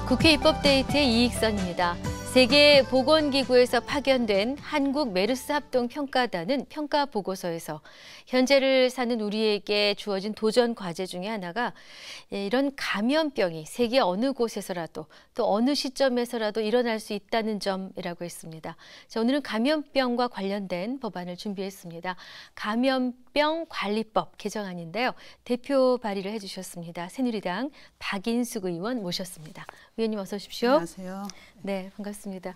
국회 입법데이트의 이익선입니다. 세계보건기구에서 파견된 한국 메르스 합동평가단은 평가 보고서에서 현재를 사는 우리에게 주어진 도전 과제 중에 하나가 이런 감염병이 세계 어느 곳에서라도 또 어느 시점에서라도 일어날 수 있다는 점이라고 했습니다. 자, 오늘은 감염병과 관련된 법안을 준비했습니다. 감염병 관리법 개정안인데요. 대표 발의를 해주셨습니다. 새누리당 박인숙 의원 모셨습니다. 의원님 어서 오십시오. 안녕하세요. 네, 반갑습니다.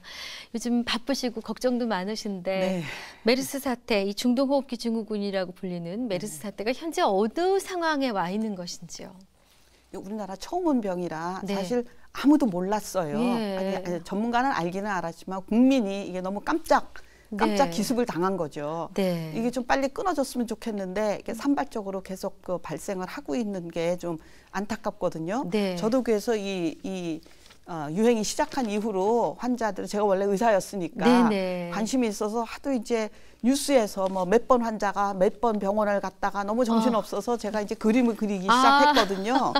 요즘 바쁘시고 걱정도 많으신데 네. 메르스 사태, 이 중동호흡기 증후군이라고 불리는 메르스 사태가 현재 어느 상황에 와 있는 것인지요? 우리나라 처음 온 병이라 네. 사실 아무도 몰랐어요. 예. 아니, 전문가는 알기는 알았지만 국민이 이게 너무 깜짝 네. 기습을 당한 거죠. 네. 이게 좀 빨리 끊어졌으면 좋겠는데 이게 산발적으로 계속 그 발생을 하고 있는 게 좀 안타깝거든요. 네. 저도 그래서 유행이 시작한 이후로 환자들, 제가 원래 의사였으니까 네네. 관심이 있어서 하도 이제 뉴스에서 뭐 몇 번 환자가 몇 번 병원을 갔다가 너무 정신없어서 제가 이제 그림을 그리기 시작했거든요.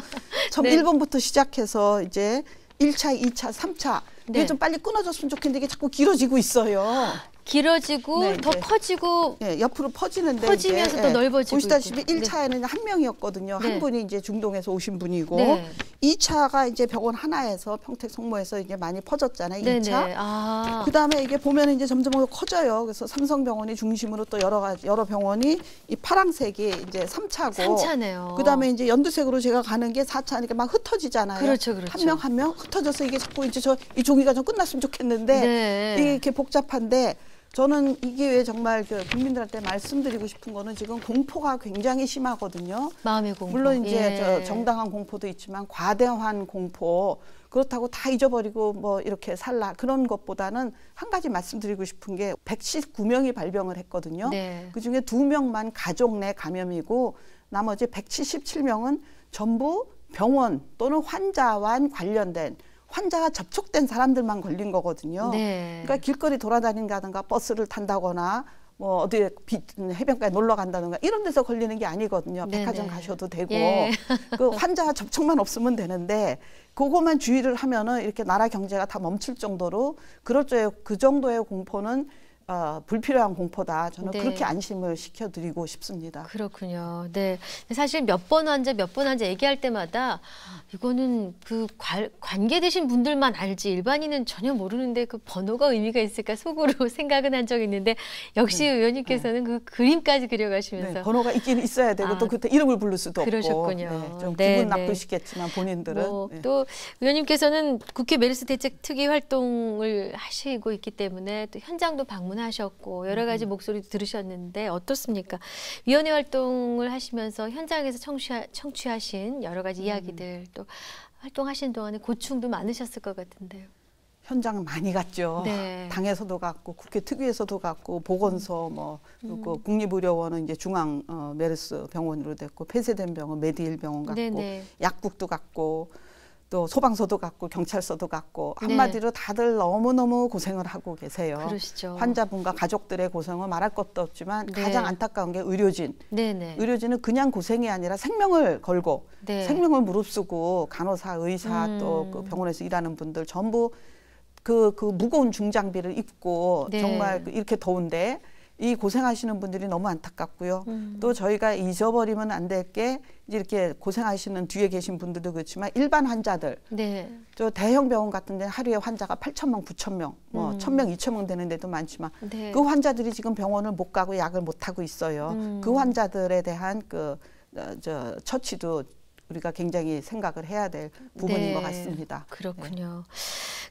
처음 네. 1번부터 시작해서 이제 1차, 2차, 3차 이게 네. 좀 빨리 끊어졌으면 좋겠는데 이게 자꾸 길어지고 있어요. 길어지고 네, 더 이제. 커지고 예, 옆으로 퍼지는데 퍼지면서 이제, 또 넓어지고 보시다시피 있고. 1차에는 한 명이었거든요. 네. 한 분이 이제 중동에서 오신 분이고 네. 2차가 이제 병원 하나에서 평택 성모에서 이제 많이 퍼졌잖아요. 2차. 네네. 아. 그다음에 이게 보면 이제 점점 커져요. 그래서 삼성병원이 중심으로 또 여러 병원이 이 파란색이 이제 3차고 3차네요. 그다음에 이제 연두색으로 제가 가는 게 4차니까 막 흩어지잖아요. 그렇죠. 한 명 흩어져서 이게 자꾸 이제 이 종이가 좀 끝났으면 좋겠는데 네. 이게 이렇게 복잡한데 저는 이 기회에 정말 그 국민들한테 말씀드리고 싶은 거는 지금 공포가 굉장히 심하거든요. 마음의 공포. 물론 이제 예. 저 정당한 공포도 있지만 과대한 공포, 그렇다고 다 잊어버리고 뭐 이렇게 살라 그런 것보다는 한 가지 말씀드리고 싶은 게 119명이 발병을 했거든요. 네. 그중에 2명만 가족 내 감염이고 나머지 177명은 전부 병원 또는 환자와 관련된 환자와 접촉된 사람들만 걸린 거거든요. 네. 그러니까 길거리 돌아다닌다든가 버스를 탄다거나 뭐 어디 해변가에 놀러 간다든가 이런 데서 걸리는 게 아니거든요. 네네. 백화점 가셔도 되고 예. 그 환자와 접촉만 없으면 되는데 그것만 주의를 하면은 이렇게 나라 경제가 다 멈출 정도로 그 정도의 공포는 불필요한 공포다. 저는 네. 그렇게 안심을 시켜드리고 싶습니다. 그렇군요. 네. 사실 몇 번 환자 얘기할 때마다 이거는 그 관계되신 분들만 알지 일반인은 전혀 모르는데 그 번호가 의미가 있을까 속으로 생각은 한 적이 있는데 역시 의원님께서는 그 그림까지 그려가시면서 네, 번호가 있긴 있어야 되고 또 그때 이름을 부를 수도 그러셨군요. 없고 좀 네, 기분 네. 나쁘시겠지만 본인들은 또 의원님께서는 국회 메르스 대책 특위 활동을 하시고 있기 때문에 또 현장도 방문하셨고 여러 가지 목소리도 들으셨는데 어떻습니까? 위원회 활동을 하시면서 현장에서 청취하신 여러 가지 이야기들 또 활동하신 동안에 고충도 많으셨을 것 같은데요. 현장 많이 갔죠. 네. 당에서도 갔고 국회 특위에서도 갔고 보건소 그리고 국립의료원은 이제 중앙 메르스 병원으로 됐고 폐쇄된 병원 메디힐 병원 갔고 네네. 약국도 갔고 또 소방서도 갔고 경찰서도 갔고 네. 한마디로 다들 너무너무 고생을 하고 계세요. 그러시죠. 환자분과 가족들의 고생은 말할 것도 없지만 네. 가장 안타까운 게 의료진. 네네. 의료진은 그냥 고생이 아니라 생명을 걸고 네. 생명을 무릅쓰고 간호사, 의사 또 그 병원에서 일하는 분들 전부 그 무거운 중장비를 입고 네. 정말 이렇게 더운데 이 고생하시는 분들이 너무 안타깝고요. 또 저희가 잊어버리면 안 될 게 이렇게 고생하시는 뒤에 계신 분들도 그렇지만 일반 환자들, 네. 저 대형 병원 같은 데는 하루에 환자가 8,000명, 9,000명, 뭐 1,000명, 2,000명 되는 데도 많지만 네. 그 환자들이 지금 병원을 못 가고 약을 못 하고 있어요. 그 환자들에 대한 처치도 우리가 굉장히 생각을 해야 될 부분인 네. 것 같습니다. 그렇군요.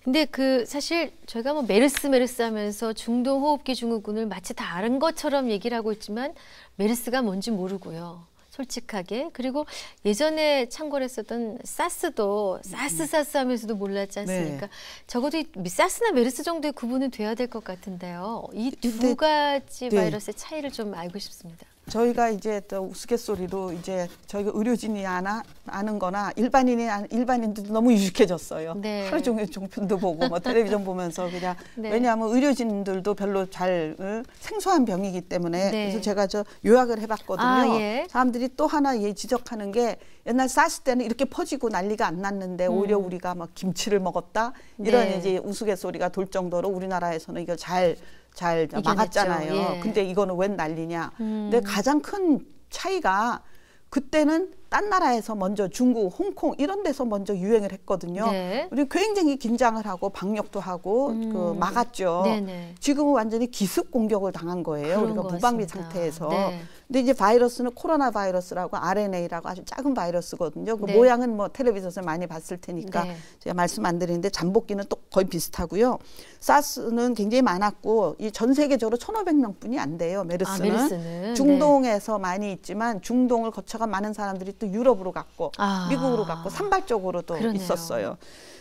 근데 사실 저희가 뭐 메르스 하면서 중동호흡기 증후군을 마치 다 아는 것처럼 얘기를 하고 있지만 메르스가 뭔지 모르고요. 솔직하게. 그리고 예전에 참고를 했었던 사스도 사스 하면서도 몰랐지 않습니까? 네. 적어도 사스나 메르스 정도의 구분은 돼야 될 것 같은데요. 이 두 가지 네. 바이러스의 차이를 좀 알고 싶습니다. 저희가 이제 또 우스갯소리로 이제 저희가 의료진이 아는 거나 일반인들도 너무 유식해졌어요. 네. 하루 종일 종편도 보고 뭐 텔레비전 보면서 그냥 네. 왜냐하면 의료진들도 별로 잘 생소한 병이기 때문에 네. 그래서 제가 요약을 해봤거든요. 예. 사람들이 또 하나 지적하는 게 옛날 사스 때는 이렇게 퍼지고 난리가 안 났는데 오히려 우리가 막 김치를 먹었다 이런 네. 이제 우스갯소리가 돌 정도로 우리나라에서는 이거 잘 막았잖아요. 예. 근데 이거는 웬 난리냐. 근데 가장 큰 차이가 그때는 딴 나라에서 먼저 중국, 홍콩 이런 데서 먼저 유행을 했거든요. 네. 우리 굉장히 긴장을 하고 방역도 하고 막았죠. 네네. 지금은 완전히 기습 공격을 당한 거예요. 그런 우리가 것 무방비 같습니다. 상태에서. 네. 근데 이제 바이러스는 코로나 바이러스라고 RNA라고 아주 작은 바이러스거든요. 그 네. 모양은 뭐 텔레비전에서 많이 봤을 테니까 네. 제가 말씀 안 드리는데 잠복기는 또 거의 비슷하고요. 사스는 굉장히 많았고 이 전 세계적으로 1,500명뿐이 안 돼요. 메르스는. 메르스는. 중동에서 많이 있지만 중동을 거쳐간 많은 사람들이 또 유럽으로 갔고 아. 미국으로 갔고 산발적으로도 그러네요. 있었어요.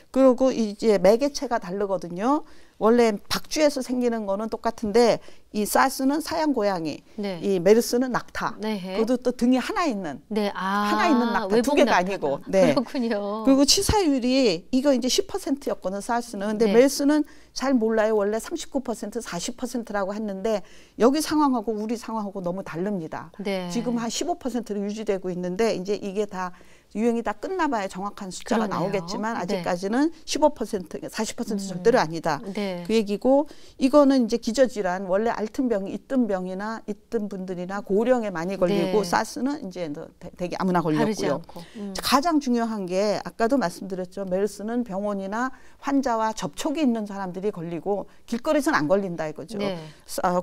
그리고 이제 매개체가 다르거든요. 원래 박쥐에서 생기는 거는 똑같은데 이 사스는 사양 고양이, 네. 이 메르스는 낙타. 네. 그것도 또 등에 하나 있는 네. 하나 있는 낙타, 두 외국 개가 낙타다. 아니고. 네. 그렇군요. 그리고 치사율이 이거 이제 10%였거든 사스는. 근데 네. 메르스는 잘 몰라요. 원래 39%, 40%라고 했는데 여기 상황하고 우리 상황하고 너무 다릅니다. 네. 지금 한 15%로 유지되고 있는데 이제 이게 다 유행이 다 끝나봐야 정확한 숫자가 그러네요. 나오겠지만 네. 아직까지는 15%, 40% 절대로 아니다. 네. 그 얘기고 이거는 이제 기저질환 원래 앓던 병이 있던 병이나 있던 분들이나 고령에 많이 걸리고 네. 사스는 이제 되게 아무나 다르지 걸렸고요. 않고. 가장 중요한 게 아까도 말씀드렸죠. 메르스는 병원이나 환자와 접촉이 있는 사람들이 걸리고 길거리에서는 안 걸린다 이거죠. 네.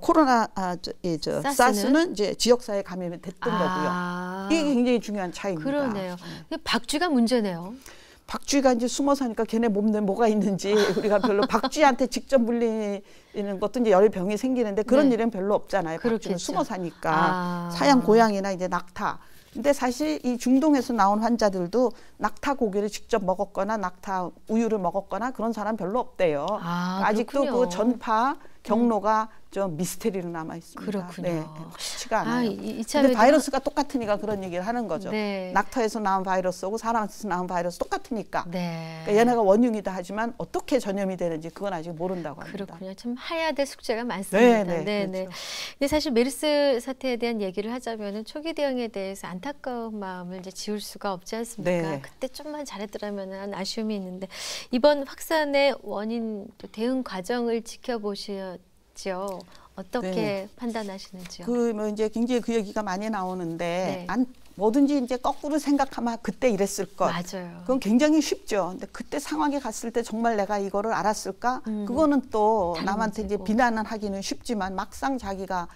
코로나 사스는 이제 지역사회 감염이 됐던 아. 거고요. 이게 굉장히 중요한 차이입니다. 그러네요. 근데 박쥐가 문제네요. 박쥐가 이제 숨어 사니까 걔네 몸에 뭐가 있는지 우리가 별로 박쥐한테 직접 물리는 것도 이제 열병이 생기는데 그런 네. 일은 별로 없잖아요. 박쥐는 그렇겠죠. 숨어 사니까. 아. 사양 고양이나 이제 낙타. 근데 사실 이 중동에서 나온 환자들도 낙타 고기를 직접 먹었거나 낙타 우유를 먹었거나 그런 사람 별로 없대요. 아직도 그렇군요. 그 전파 경로가 좀 미스테리로 남아 있습니다. 그렇군요. 네, 쉽지가 않아요. 이참에 근데 바이러스가 똑같으니까 그런 얘기를 하는 거죠. 네. 낙타에서 나온 바이러스하고 사람한테서 나온 바이러스 똑같으니까. 네. 그러니까 얘네가 원흉이다 하지만 어떻게 전염이 되는지 그건 아직 모른다고 합니다. 그렇군요. 참 해야 될 숙제가 많습니다. 네, 네. 그렇죠. 근데 사실 메르스 사태에 대한 얘기를 하자면은 초기 대응에 대해서 안타까운 마음을 이제 지울 수가 없지 않습니까? 네. 그때 좀만 잘했더라면 하는 아쉬움이 있는데 이번 확산의 원인 또 대응 과정을 지켜보셨죠? 어떻게 네. 판단하시는지요? 뭐 이제 굉장히 그 얘기가 많이 나오는데 네. 뭐든지 이제 거꾸로 생각하면 그때 이랬을 것. 맞아요. 그건 굉장히 쉽죠. 근데 그때 상황에 갔을 때 정말 내가 이거를 알았을까? 그거는 또 다른 남한테 문제고. 이제 비난은 하기는 쉽지만 막상 자기가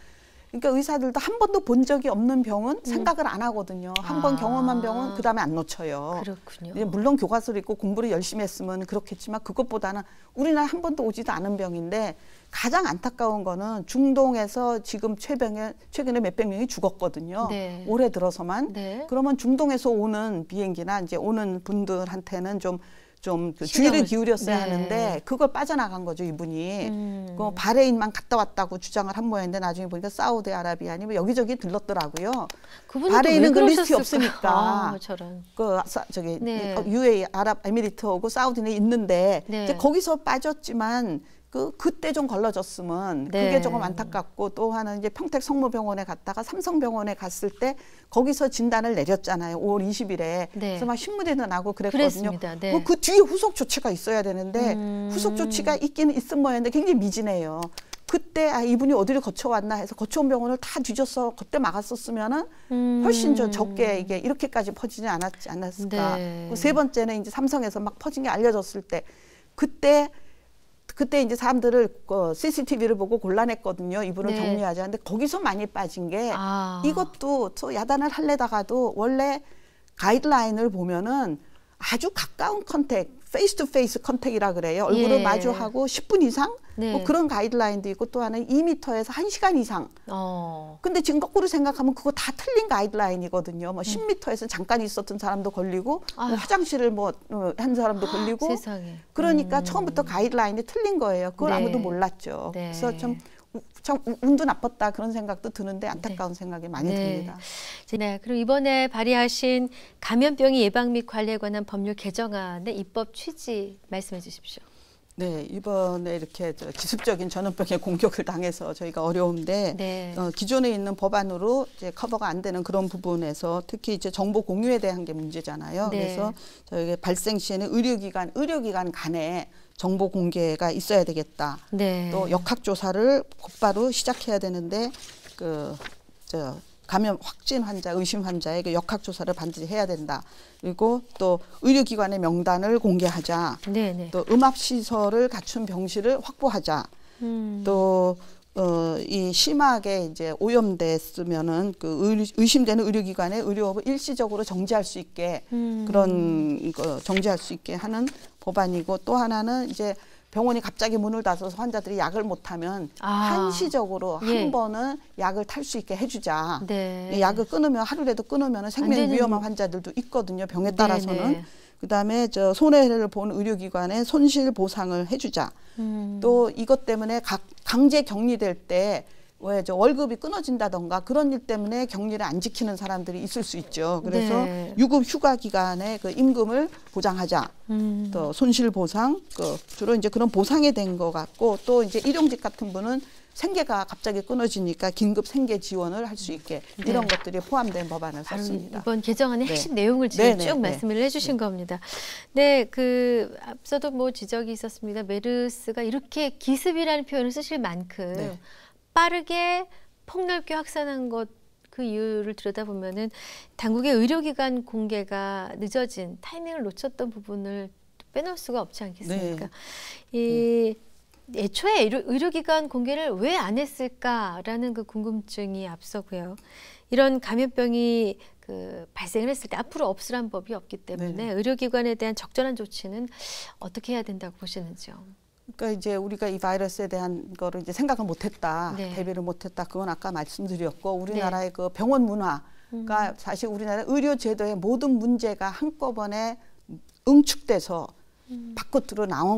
그러니까 의사들도 한 번도 본 적이 없는 병은 생각을 안 하거든요. 한 번 경험한 병은 그다음에 안 놓쳐요. 그렇군요. 이제 물론 교과서를 읽고 공부를 열심히 했으면 그렇겠지만 그것보다는 우리나라 한 번도 오지도 않은 병인데 가장 안타까운 거는 중동에서 지금 최근에 몇백 명이 죽었거든요. 네. 올해 들어서만. 네. 그러면 중동에서 오는 비행기나 이제 오는 분들한테는 좀 그 신경을 주의를 기울였어야 네. 하는데 그걸 빠져나간 거죠 이분이. 그 바레인만 갔다 왔다고 주장을 한 모양인데 나중에 보니까 사우디아라비아 아니면 여기저기 들렀더라고요. 그분은 바레인은 또 그 왜 리스트에 그러셨을까? 없으니까. 저런. 네. UAE 아랍에미리트하고 사우디는 있는데 네. 이제 거기서 빠졌지만 그때 좀 걸러졌으면 네. 그게 조금 안타깝고 또 하나는 이제 평택 성모병원에 갔다가 삼성병원에 갔을 때 거기서 진단을 내렸잖아요. 5월 20일에. 네. 그래서 막 신문에도 나고 그랬거든요. 그랬습니다. 네. 그 뒤에 후속 조치가 있어야 되는데 후속 조치가 있기는 있은 모양인데 굉장히 미진해요. 그때 이분이 어디를 거쳐왔나 해서 거쳐온 병원을 다 뒤져서 그때 막았었으면은 훨씬 적게 이게 이렇게까지 퍼지지 않았을까. 네. 세 번째는 이제 삼성에서 막 퍼진 게 알려졌을 때 그때 이제 사람들을 CCTV를 보고 곤란했거든요. 이분을 네. 격리하자. 근데 거기서 많이 빠진 게 이것도 저 야단을 할래다가도 원래 가이드라인을 보면은 아주 가까운 컨택, 페이스 투 페이스 컨택이라 그래요. 얼굴을 예. 마주하고 10분 이상 네. 뭐 그런 가이드라인도 있고 또 하나는 2m에서 1시간 이상. 근데 지금 거꾸로 생각하면 그거 다 틀린 가이드라인이거든요. 뭐 10m에서 잠깐 있었던 사람도 걸리고 뭐 화장실을 한 사람도 걸리고 세상에. 그러니까 처음부터 가이드라인이 틀린 거예요. 그걸 네. 아무도 몰랐죠. 네. 그래서 좀 참 운도 나빴다 그런 생각도 드는데 안타까운 생각이 많이 듭니다. 네, 그리고 이번에 발의하신 감염병의 예방 및 관리에 관한 법률 개정안의 입법 취지 말씀해 주십시오. 네, 이번에 이렇게 기습적인 전염병에 공격을 당해서 저희가 어려운데 기존에 있는 법안으로 이제 커버가 안 되는 그런 부분에서 특히 이제 정보 공유에 대한 게 문제잖아요. 그래서 저희가 발생 시에는 의료기관 간에 정보 공개가 있어야 되겠다. 또 역학조사를 곧바로 시작해야 되는데 감염 확진 환자, 의심 환자의 그 역학조사를 반드시 해야 된다. 그리고 또 의료기관의 명단을 공개하자. 또 음압시설을 갖춘 병실을 확보하자. 또 이 심하게 이제 오염됐으면은 그 의심되는 의료기관의 의료업을 일시적으로 정지할 수 있게 그런 거 정지할 수 있게 하는 법안이고, 또 하나는 이제 병원이 갑자기 문을 닫아서 환자들이 약을 못하면 한시적으로 한 번은 약을 탈 수 있게 해주자. 이 약을 끊으면 하루라도 끊으면 생명 위험한 환자들도 있거든요. 병에 따라서는. 그다음에 손해를 본 의료기관에 손실 보상을 해주자. 또 이것 때문에 강제 격리될 때 왜 월급이 끊어진다던가 그런 일 때문에 격리를 안 지키는 사람들이 있을 수 있죠. 그래서 유급 휴가 기간에 그 임금을 보장하자. 또 손실 보상, 주로 이제 그런 보상에 된 것 같고, 또 이제 일용직 같은 분은 생계가 갑자기 끊어지니까 긴급 생계 지원을 할 수 있게 이런 것들이 포함된 법안을 썼습니다. 이번 개정안의 핵심 내용을 지금 쭉 말씀을 해주신 겁니다. 네, 앞서도 뭐 지적이 있었습니다. 메르스가 이렇게 기습이라는 표현을 쓰실 만큼 빠르게 폭넓게 확산한 것, 그 이유를 들여다보면은 당국의 의료기관 공개가 늦어진 타이밍을 놓쳤던 부분을 빼놓을 수가 없지 않겠습니까? 애초에 의료기관 공개를 왜 안 했을까라는 그 궁금증이 앞서고요. 이런 감염병이 발생을 했을 때 앞으로 없으란 법이 없기 때문에 의료기관에 대한 적절한 조치는 어떻게 해야 된다고 보시는지요? 그러니까 이제 우리가 이 바이러스에 대한 거를 이제 생각을 못했다, 대비를 못했다. 그건 아까 말씀드렸고, 우리나라의 그 병원 문화가 사실 우리나라 의료 제도의 모든 문제가 한꺼번에 응축돼서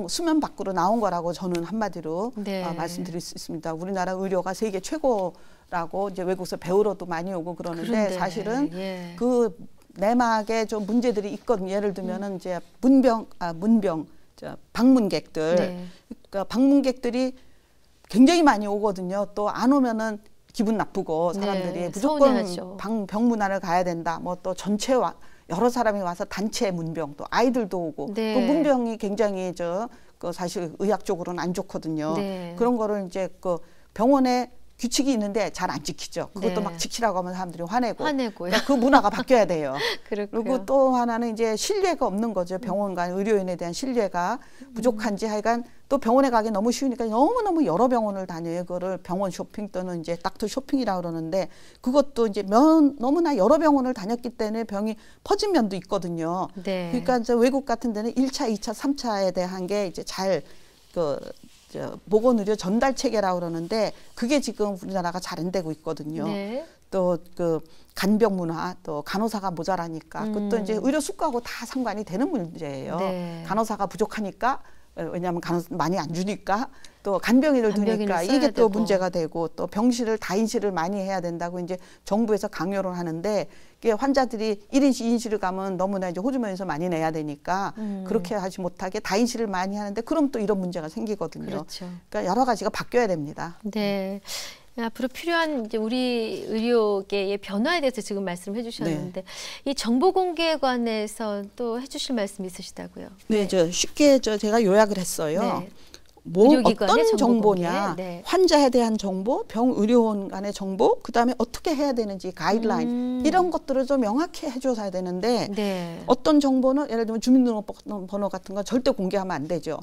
수면 밖으로 나온 거라고 저는 한마디로 말씀드릴 수 있습니다. 우리나라 의료가 세계 최고라고 이제 외국에서 배우러도 많이 오고 그러는데 사실은 그 내막에 좀 문제들이 있거든요. 예를 들면은 이제 방문객들, 그러니까 방문객들이 굉장히 많이 오거든요. 또 안 오면은 기분 나쁘고 사람들이 무조건 병문안을 가야 된다. 뭐 또 여러 사람이 와서 단체 문병, 또 아이들도 오고, 그 문병이 굉장히 사실 의학적으로는 안 좋거든요. 그런 거를 이제 병원에 규칙이 있는데 잘 안 지키죠. 그것도 막 지키라고 하면 사람들이 화내고요. 그러니까 그 문화가 바뀌어야 돼요. 그리고 또 하나는 이제 신뢰가 없는 거죠. 병원과 의료인에 대한 신뢰가 부족한지 하여간 또 병원에 가기 너무 쉬우니까 너무너무 여러 병원을 다녀요. 그거를 병원 쇼핑 또는 이제 닥터 쇼핑이라고 그러는데, 그것도 이제 너무나 여러 병원을 다녔기 때문에 병이 퍼진 면도 있거든요. 그러니까 이제 외국 같은 데는 1차, 2차, 3차에 대한 게 이제 잘 보건의료 전달 체계라고 그러는데 그게 지금 우리나라가 잘 안 되고 있거든요. 또 간병 문화, 또 간호사가 모자라니까 그것도 이제 의료 수가하고 다 상관이 되는 문제예요. 간호사가 부족하니까, 왜냐하면 간호사 많이 안 주니까, 또 간병인을 두니까 이게 또 문제가 되고, 또 병실을 다인실을 많이 해야 된다고 이제 정부에서 강요를 하는데, 이게 환자들이 1인실, 2인실을 가면 너무나 이제 호주머니에서 많이 내야 되니까 그렇게 하지 못하게 다인실을 많이 하는데, 그럼 또 이런 문제가 생기거든요. 그러니까 여러 가지가 바뀌어야 됩니다. 앞으로 필요한 이제 우리 의료계의 변화에 대해서 지금 말씀해 주셨는데 이 정보 공개에 관해서 또 해주실 말씀 있으시다고요? 쉽게 제가 요약을 했어요. 어떤 정보냐, 환자에 대한 정보, 병의료원 간의 정보, 그다음에 어떻게 해야 되는지 가이드라인, 이런 것들을 좀 명확히 해줘야 되는데 어떤 정보는 예를 들면 주민등록번호 같은 거 절대 공개하면 안 되죠.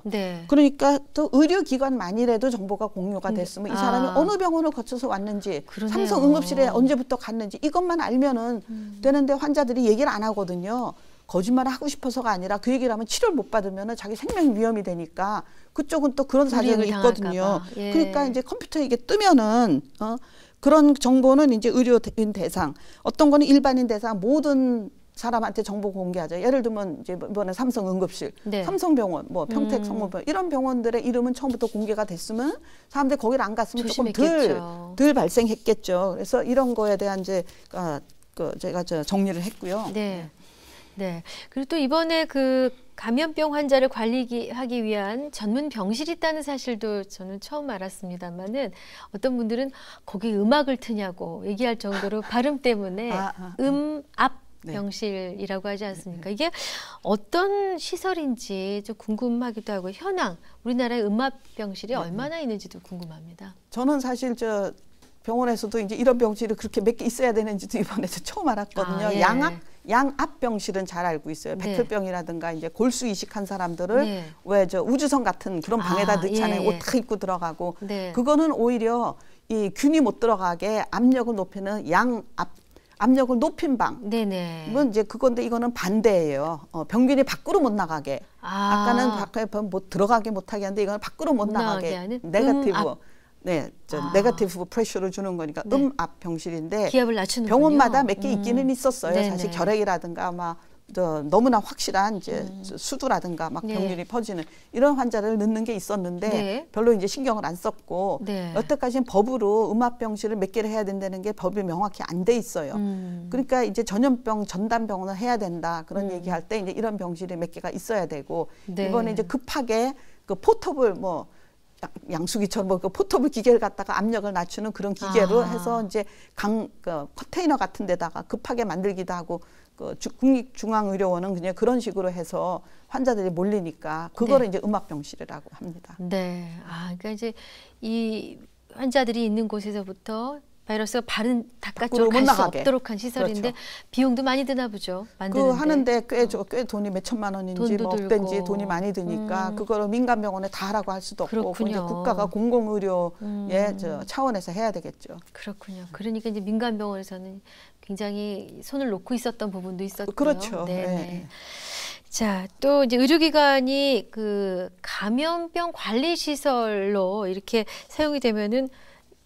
그러니까 또 의료기관만이라도 정보가 공유가 됐으면 이 사람이 어느 병원을 거쳐서 왔는지, 삼성 응급실에 언제부터 갔는지 이것만 알면은 되는데 환자들이 얘기를 안 하거든요. 거짓말을 하고 싶어서가 아니라 그 얘기를 하면 치료를 못 받으면 자기 생명 위험이 되니까 그쪽은 또 그런 사정이 있거든요. 그러니까 이제 컴퓨터에 이게 뜨면은 그런 정보는 이제 의료인 대상, 어떤 거는 일반인 대상, 모든 사람한테 정보 공개하자. 예를 들면 이제 이번에 삼성응급실, 네. 삼성병원, 뭐 평택성모병원 이런 병원들의 이름은 처음부터 공개가 됐으면 사람들이 거기를 안 갔으면 조금 덜 발생했겠죠. 그래서 이런 거에 대한 이제 제가 정리를 했고요. 네. 네. 그리고 또 이번에 그 감염병 환자를 관리하기 위한 전문 병실이 있다는 사실도 저는 처음 알았습니다만은 어떤 분들은 거기 음악을 트냐고 얘기할 정도로 발음 때문에 앞 병실이라고 하지 않습니까? 이게 어떤 시설인지 좀 궁금하기도 하고 현황 우리나라의 음압 병실이 얼마나 있는지도 궁금합니다. 저는 사실 병원에서도 이제 이런 병실이 그렇게 몇 개 있어야 되는지도 이번에도 처음 알았거든요. 예. 양압 병실은 잘 알고 있어요. 네. 백혈병이라든가 이제 골수 이식한 사람들을 네. 왜 우주선 같은 그런 방에다 넣잖아요. 예. 옷 다 입고 들어가고. 네. 그거는 오히려 이 균이 못 들어가게 압력을 높이는 압력을 높인 방. 네네. 이건 이제 그건데 이거는 반대예요. 병균이 밖으로 못 나가게. 아까는 밖에 못 들어가게 못하게 하는데 이거는 밖으로 못 나가게 하는 네거티브. 네거티브 프레셔를 주는 거니까 압 병실인데 기압을 낮추는 병원마다 몇 개 있기는 있었어요. 네네. 사실 결핵이라든가 너무나 확실한 이제 수두라든가 병균이 퍼지는 이런 환자를 넣는 게 있었는데 별로 이제 신경을 안 썼고 여태까지는 법으로 음압 병실을 몇 개를 해야 된다는 게 법이 명확히 안 돼 있어요. 그러니까 이제 전염병 전담병원을 해야 된다 그런 얘기할 때 이제 이런 병실이 몇 개가 있어야 되고 이번에 이제 급하게 그 포터블 양수기처럼 그 포터블 기계를 갖다가 압력을 낮추는 그런 기계로 해서 이제 컨테이너 같은 데다가 급하게 만들기도 하고 국립중앙의료원은 그냥 그런 식으로 해서 환자들이 몰리니까 그거를 이제 음압병실이라고 합니다. 네. 그러니까 이제 이 환자들이 있는 곳에서부터 바이러스가 바른 바깥으로 갈 수 없도록 한 시설인데 그렇죠. 비용도 많이 드나 보죠. 만드는데. 하는데 꽤 돈이 몇 천만 원인지 억대인지 돈이 많이 드니까 그거를 민간 병원에 다 하라고 할 수도 없고 이제 국가가 공공의료의 차원에서 해야 되겠죠. 그렇군요. 그러니까 이제 민간 병원에서는 굉장히 손을 놓고 있었던 부분도 있었고요. 그렇죠. 네. 자, 또 이제 의료기관이 그 감염병 관리 시설로 이렇게 사용이 되면은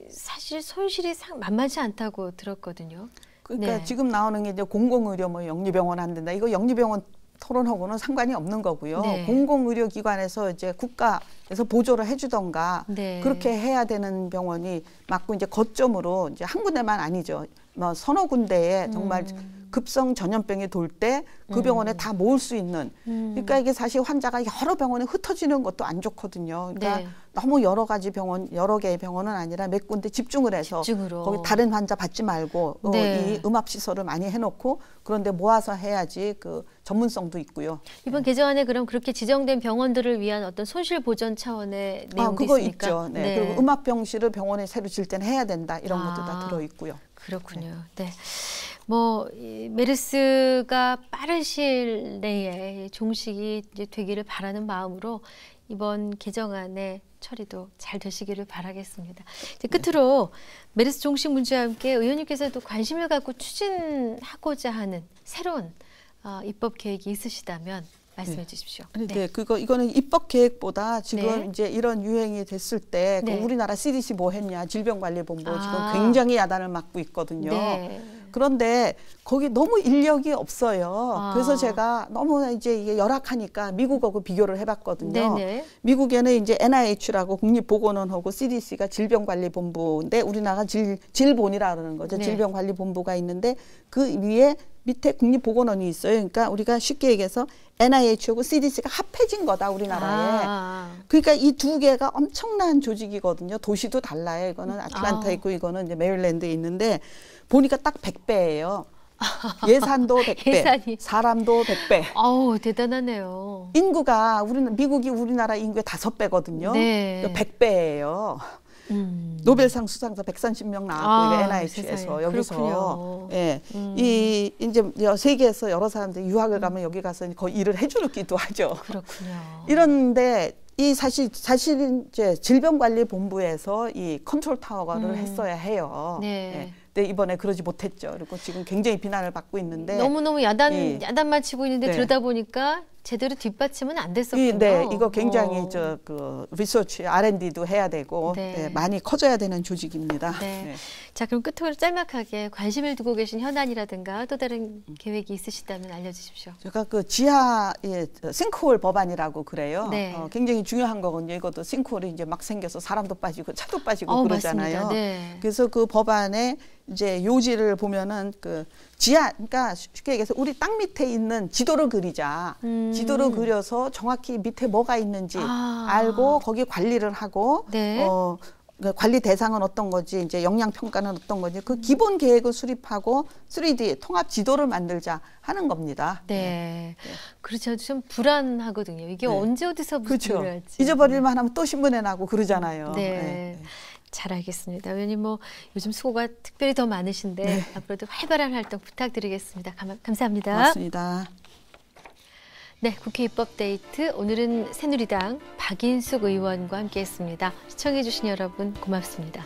사실 손실이 만만치 않다고 들었거든요. 그러니까 지금 나오는 게 이제 공공의료 영리병원 안 된다. 이거 영리병원 토론하고는 상관이 없는 거고요. 공공의료기관에서 이제 국가에서 보조를 해주던가 그렇게 해야 되는 병원이 맞고 이제 거점으로 이제 한 군데만 아니죠. 서너 군데에 정말 급성 전염병이 돌 때 그 병원에 다 모을 수 있는. 그러니까 이게 사실 환자가 여러 병원에 흩어지는 것도 안 좋거든요. 그러니까 너무 여러 개의 병원은 아니라 몇 군데 집중을 해서 거기 다른 환자 받지 말고 이 음압 시설을 많이 해놓고 그런데 모아서 해야지 그 전문성도 있고요. 이번 개정안에 그럼 그렇게 지정된 병원들을 위한 어떤 손실 보전 차원의 내용도 그거 있습니까? 있죠. 그리고 음압 병실을 병원에 새로 질 때는 해야 된다. 이런 것도 다 들어 있고요. 그렇군요. 네. 메르스가 빠른 시일 내에 종식이 이제 되기를 바라는 마음으로 이번 개정안의 처리도 잘 되시기를 바라겠습니다. 이제 끝으로 메르스 종식 문제와 함께 의원님께서도 관심을 갖고 추진하고자 하는 새로운 입법 계획이 있으시다면 말씀해 주십시오. 이거는 입법 계획보다 지금 이제 이런 유행이 됐을 때 우리나라 CDC 뭐 했냐 질병관리본부 지금 굉장히 야단을 맞고 있거든요. 그런데 거기 너무 인력이 없어요. 그래서 제가 너무 이제 이게 열악하니까 미국하고 비교를 해봤거든요. 미국에는 이제 NIH라고 국립보건원하고 CDC가 질병관리본부인데 우리나라가 질본이라 그러는 거죠. 질병관리본부가 있는데 그 위에 밑에 국립보건원이 있어요. 그러니까 우리가 쉽게 얘기해서 NIH하고 CDC가 합해진 거다 우리나라에. 그러니까 이 두 개가 엄청난 조직이거든요. 도시도 달라요. 이거는 아틀란타에 있고 이거는 이제 메릴랜드에 있는데 보니까 딱 100배예요. 예산도 100배, 사람도 100배. 아우 대단하네요. 인구가 미국이 우리나라 인구의 5배거든요. 100배예요. 노벨상 수상자 130명 나왔고 NIH에서 여기서 이제 세계에서 여러 사람들이 유학을 가면 여기 가서 거의 일을 해주기도 하죠. 그렇군요. 이런데 이 사실은 이제 질병관리본부에서 이 컨트롤 타워를 했어야 해요. 근데 이번에 그러지 못했죠. 그리고 지금 굉장히 비난을 받고 있는데 너무너무 야단만 치고 있는데 들여다 보니까 제대로 뒷받침은 안 됐었군요. 네, 이거 굉장히 그 리서치 R&D도 해야 되고 네. 네, 많이 커져야 되는 조직입니다. 네. 네. 자, 그럼 끝으로 짤막하게 관심을 두고 계신 현안이라든가 또 다른 계획이 있으시다면 알려주십시오. 제가 그 지하에 싱크홀 법안이라고 그래요. 네. 굉장히 중요한 거거든요. 이것도 싱크홀이 이제 막 생겨서 사람도 빠지고 차도 빠지고 그러잖아요. 맞습니다. 네. 그래서 그 법안에 이제 요지를 보면은 그 지하, 그러니까 쉽게 얘기해서 우리 땅 밑에 있는 지도를 그리자. 지도를 그려서 정확히 밑에 뭐가 있는지 알고 거기 관리를 하고 네. 그 관리 대상은 어떤 거지, 이제 영양 평가는 어떤 거지, 그 기본 계획을 수립하고 3D 통합 지도를 만들자 하는 겁니다. 네. 그렇죠. 좀 불안하거든요. 이게 네. 언제 어디서 무슨 그렇죠. 일을 할지. 잊어버릴만 하면 또 신문에 나고 그러잖아요. 네. 네. 잘 알겠습니다. 의원님 뭐 요즘 수고가 특별히 더 많으신데 네. 앞으로도 활발한 활동 부탁드리겠습니다. 감사합니다. 고맙습니다. 네, 국회 입법데이트 오늘은 새누리당 박인숙 의원과 함께했습니다. 시청해주신 여러분 고맙습니다.